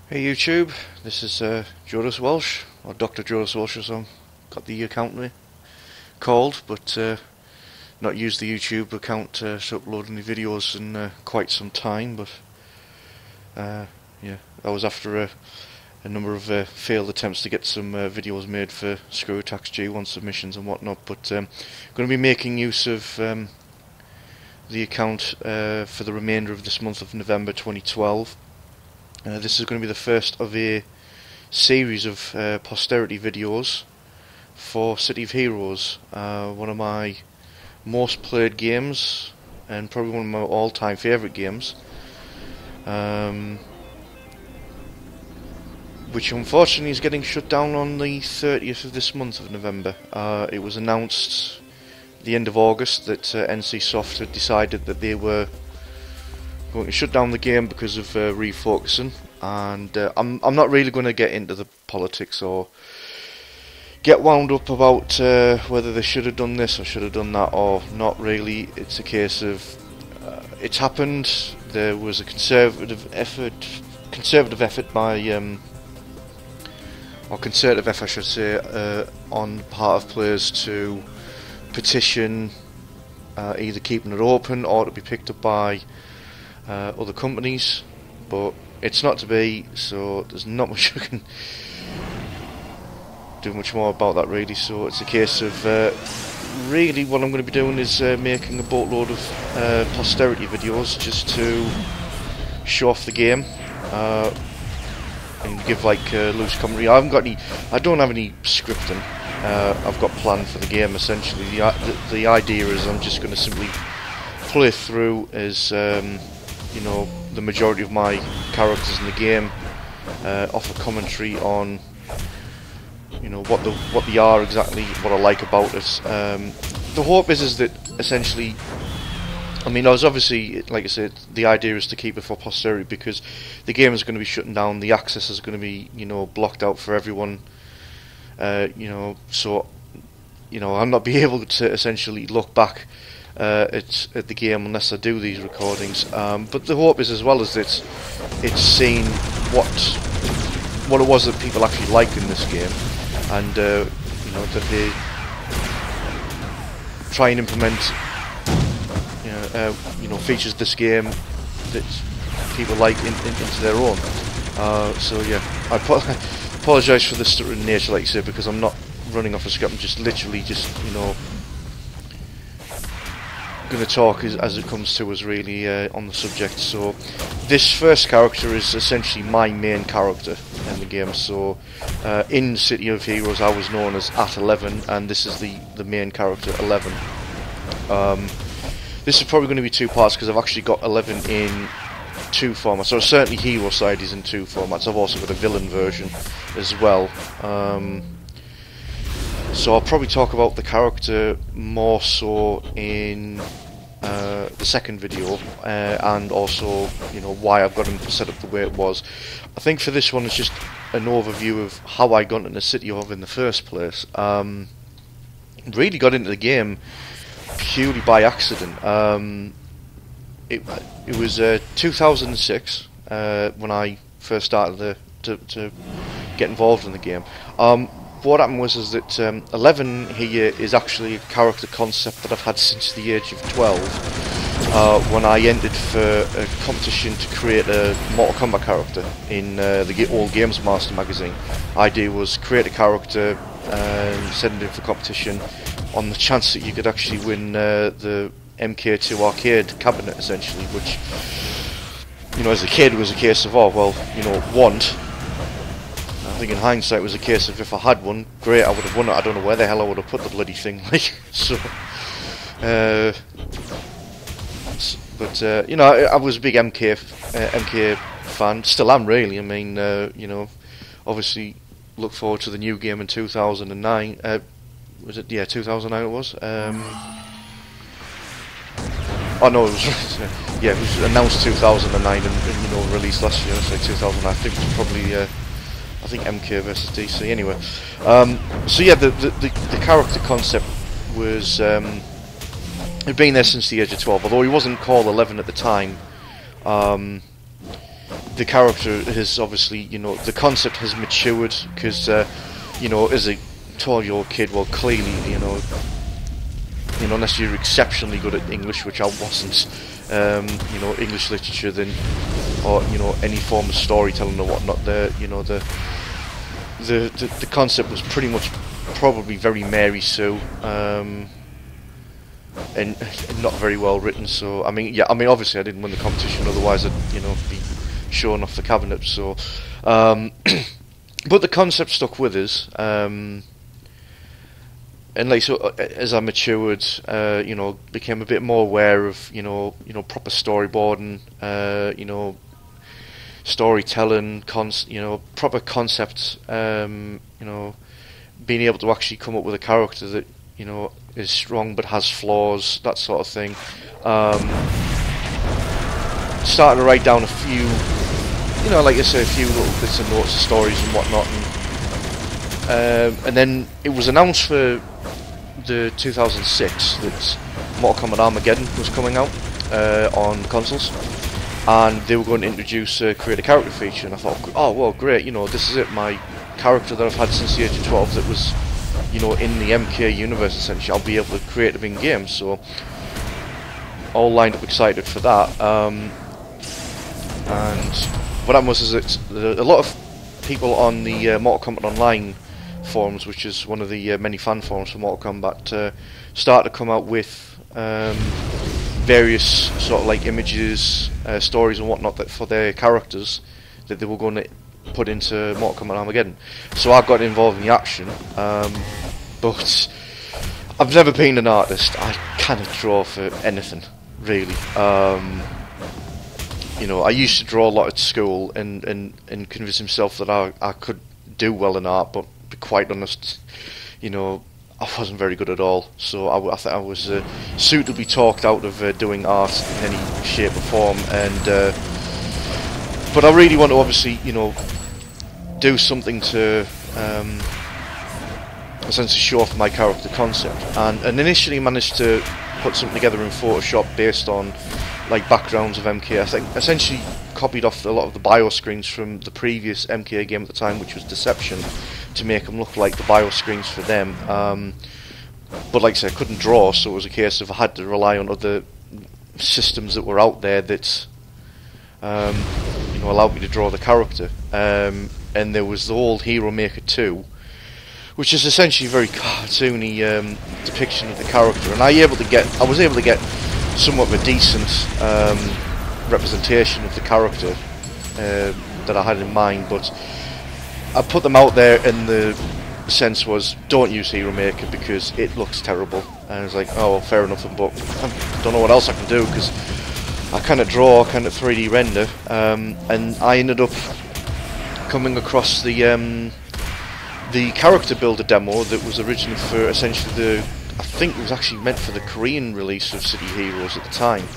Hey YouTube, this is Jonas Welsh, or Dr. Jonas Welsh as I've got the account me called, but not used the YouTube account to upload any videos in quite some time, but yeah, that was after a number of failed attempts to get some videos made for Screw Attacks G1 submissions and whatnot, but I'm going to be making use of the account for the remainder of this month of November 2012. This is going to be the first of a series of Posterity videos for City of Heroes, one of my most played games and probably one of my all-time favourite games, which unfortunately is getting shut down on the 30th of this month of November. It was announced at the end of August that NCSoft had decided that they were going to shut down the game because of refocusing, and I'm not really going to get into the politics or get wound up about whether they should have done this or should have done that, or not really. It's a case of it's happened. There was a conservative effort by or concerted effort, I should say, on the part of players to petition either keeping it open or to be picked up by other companies, but it's not to be, so there's not much I can do much more about that really. So it's a case of really what I'm going to be doing is making a boatload of Posterity videos just to show off the game and give like loose commentary. I don't have any scripting I've got planned for the game. Essentially the idea is I'm just going to simply play through as you know, the majority of my characters in the game, offer commentary on, you know, what they are exactly, what I like about it. The hope is that essentially, I mean, I was obviously, like I said, the idea is to keep it for posterity because the game is going to be shutting down, the access is going to be, you know, blocked out for everyone, you know, so, you know, I'll not be able to essentially look back at the game unless I do these recordings, but the hope is as well as it's seeing what it was that people actually liked in this game, and you know, that they try and implement you know, features of this game that people like into their own. So yeah, I apologise for the stuttering nature, like you said, because I'm not running off a script. I'm just literally you know, going to talk as it comes to us really on the subject. So this first character is essentially my main character in the game. So in City of Heroes I was known as @11, and this is the main character 11. This is probably going to be two parts because I've actually got 11 in two formats. So certainly Hero side is in two formats. I've also got a villain version as well. So I'll probably talk about the character more so in the second video, and also, you know, why I've got him set up the way it was. I think for this one it's just an overview of how I got into City of in the first place. Really got into the game purely by accident. It was 2006 when I first started to get involved in the game. What happened was that 11 here is actually a character concept that I've had since the age of 12, when I entered for a competition to create a Mortal Kombat character in the old Games Master magazine. Idea was create a character and send it in for competition on the chance that you could actually win the MK2 arcade cabinet, essentially, which, you know, as a kid was a case of, oh well, you know, want. I think in hindsight it was a case of if I had one, great, I would have won it. I don't know where the hell I would have put the bloody thing, like, so, but you know, I was a big MK fan, still am really. I mean, you know, obviously look forward to the new game in 2009, was it, yeah, 2009 it was, oh no, it was, yeah, it was announced 2009 and you know, released last year, so 2009, I think it was probably, I think MK versus DC. Anyway, so yeah, the character concept was had been there since the age of 12. Although he wasn't called 11 at the time, the character has obviously, you know, the concept has matured because, you know, as a 12-year-old kid, well, clearly, you know, unless you're exceptionally good at English, which I wasn't, you know, English literature, then, or, you know, any form of storytelling or whatnot, you know, the concept was pretty much probably very Mary Sue, and not very well written. So I mean, yeah, I mean, obviously I didn't win the competition, otherwise I'd, you know, be showing off the cabinet. So, but the concept stuck with us, and like, so as I matured, you know, became a bit more aware of, you know, proper storyboarding, you know, storytelling, you know, proper concepts, you know, being able to actually come up with a character that, you know, is strong but has flaws, that sort of thing. Starting to write down a few, you know, like I say, a few little bits and notes of stories and whatnot, and then it was announced for the 2006 that Mortal Kombat Armageddon was coming out on consoles, and they were going to introduce a create a character feature, and I thought, oh well, great, you know, this is it, my character that I've had since the age of 12 that was, you know, in the MK universe, essentially, I'll be able to create them in games. So all lined up excited for that, and what happened was that a lot of people on the Mortal Kombat Online forums, which is one of the many fan forums for Mortal Kombat, started to come out with various sort of like images, stories and whatnot that for their characters that they were going to put into Mortal Kombat Armageddon. So I got involved in the action, but I've never been an artist. I cannot draw for anything, really. You know, I used to draw a lot at school and convince myself that I could do well in art, but to be quite honest, you know, I wasn't very good at all. So I think I was suitably talked out of doing art in any shape or form, and but I really want to obviously, you know, do something to essentially show off my character concept, and initially managed to put something together in Photoshop based on like backgrounds of MK. I think essentially copied off a lot of the bio screens from the previous MK game at the time, which was Deception, to make them look like the bio screens for them. But like I said, I couldn't draw, so it was a case of I had to rely on other systems that were out there that you know, allowed me to draw the character. And there was the old Hero Maker 2, which is essentially a very cartoony depiction of the character, and I was able to get somewhat of a decent representation of the character that I had in mind, but I put them out there, and the sense was, don't use Hero Maker because it looks terrible. And I was like, oh well, fair enough, but I don't know what else I can do because I cannot draw, I cannot 3D render, and I ended up coming across the character builder demo that was originally for essentially I think it was actually meant for the Korean release of City Heroes at the time.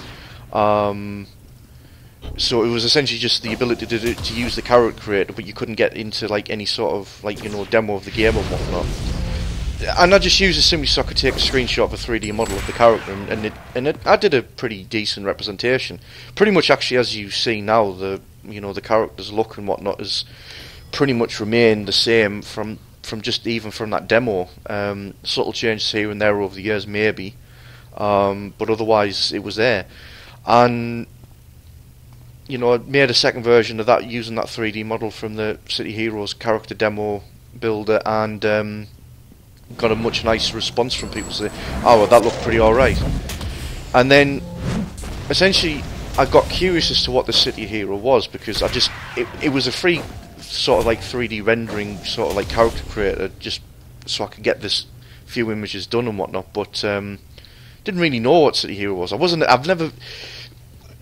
So it was essentially just the ability to use the character creator, but you couldn't get into like any sort of like, you know, demo of the game or whatnot. And I just used it simply so I could take a screenshot of a 3D model of the character, and I did a pretty decent representation. Pretty much actually, as you see now, the character's look and whatnot has pretty much remained the same from just even from that demo. Subtle changes here and there over the years, maybe, but otherwise it was there. And you know, I made a second version of that using that 3D model from the City Heroes character demo builder, and got a much nicer response from people saying, "Oh, well, that looked pretty alright." And then essentially I got curious as to what the City Hero was, because it was a free sort of like 3D rendering sort of like character creator, just so I could get this few images done and whatnot, but didn't really know what City Hero was.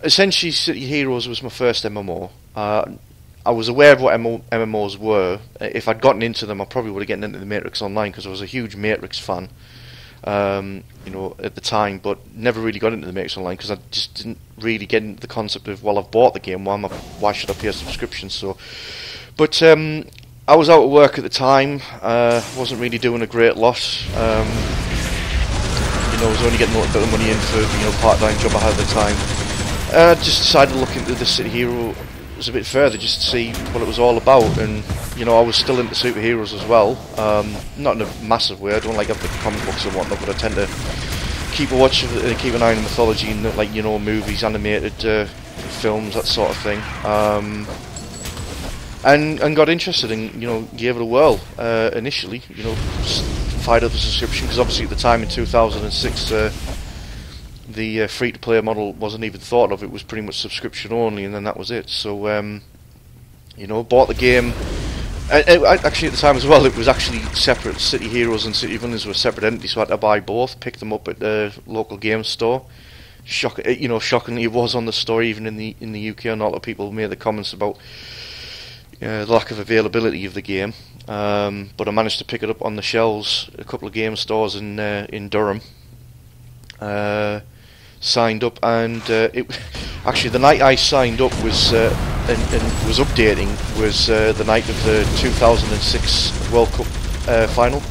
Essentially City Heroes was my first MMO. I was aware of what MMOs were. If I'd gotten into them, I probably would have gotten into the Matrix Online, because I was a huge Matrix fan, you know, at the time, but never really got into the Matrix Online because I just didn't really get into the concept of, well, I've bought the game, why should I pay a subscription? So, but I was out of work at the time, wasn't really doing a great lot. You know, I was only getting a little bit of money in for, you know, part-time job I had at the time. Just decided to look into the City Hero was a bit further just to see what it was all about. And you know, I was still into superheroes as well, not in a massive way. I don't like have the comic books and whatnot, but I tend to keep an eye on mythology and, like, you know, movies, animated films, that sort of thing. And got interested and, you know, gave it a whirl initially. You know, fired up the subscription because obviously at the time in 2006 the free-to-play model wasn't even thought of. It was pretty much subscription only, and then that was it. So you know, bought the game. Actually, at the time as well, it was actually separate. City Heroes and City Villains were separate entities, so I had to buy both. Pick them up at the local game store. You know, shockingly, it was on the store even in the UK, and a lot of people made the comments about the lack of availability of the game. But I managed to pick it up on the shelves, a couple of game stores in Durham. Signed up, and it actually the night I signed up was and was updating was the night of the 2006 World Cup final.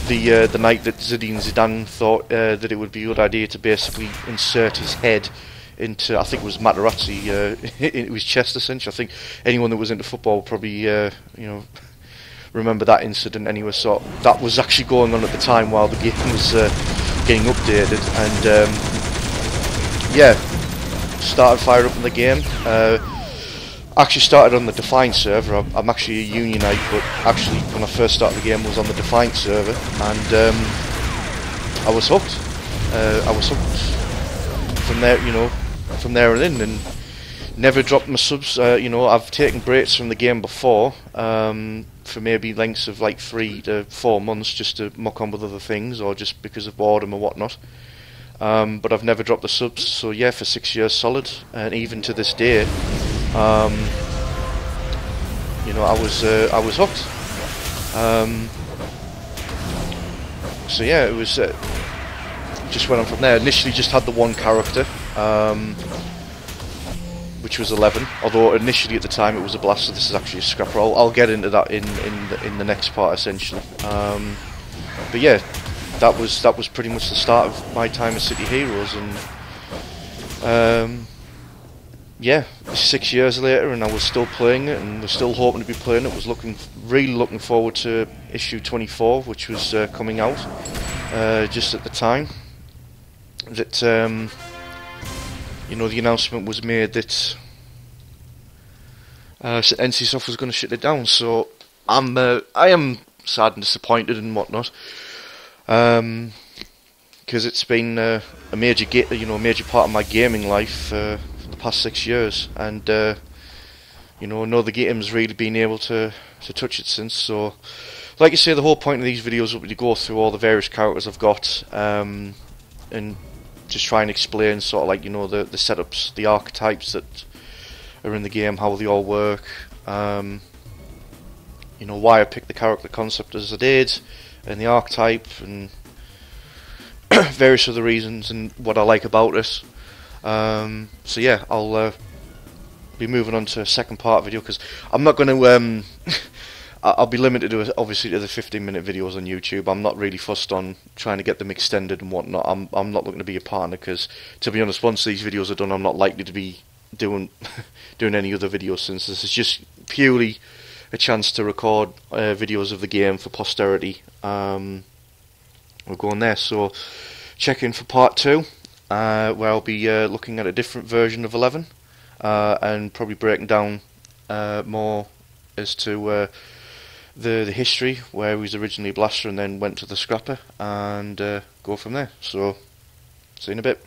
The night that Zinedine Zidane thought that it would be a good idea to basically insert his head into, I think it was Materazzi, it was chest essentially. I think anyone that was into football would probably you know, remember that incident anyway. So that was actually going on at the time while the game was getting updated, and yeah, started firing up in the game. Actually started on the Defiant server. I'm actually a Unionite, but actually when I first started the game was on the Defiant server, and I was hooked. I was hooked from there, you know, from there and in, and never dropped my subs. You know, I've taken breaks from the game before, for maybe lengths of like 3 to 4 months, just to muck on with other things, or just because of boredom or whatnot. But I've never dropped the subs, so yeah, for 6 years solid, and even to this day, you know, I was hooked. So yeah, it was just went on from there. Initially, just had the one character, which was 11. Although initially at the time it was a blaster. This is actually a scrapper. I'll get into that in the next part essentially. But yeah, that was pretty much the start of my time at City Heroes, and yeah, 6 years later, and I was still playing it, and was still hoping to be playing it. Was really looking forward to issue 24, which was coming out just at the time that you know, the announcement was made that NCSoft was going to shut it down. So I am sad and disappointed and whatnot, because it's been a major part of my gaming life for the past 6 years, and you know, no other game's really been able to touch it since. So, like I say, the whole point of these videos will be to go through all the various characters I've got, and just try and explain sort of like, you know, the setups, the archetypes that are in the game, how they all work, you know, why I picked the character concept as I did, and the archetype, and various other reasons, and what I like about it. So yeah, I'll be moving on to a second part video, because I'm not going to I'll be limited to, obviously, to the 15-minute videos on YouTube. I'm not really fussed on trying to get them extended and whatnot. I'm not looking to be a partner, because, to be honest, once these videos are done, I'm not likely to be doing any other videos, since this is just purely a chance to record videos of the game for posterity. We'll go on there. So check in for part 2, where I'll be looking at a different version of 11, and probably breaking down more as to the history, where he was originally a blaster and then went to the scrapper, and go from there. So see you in a bit.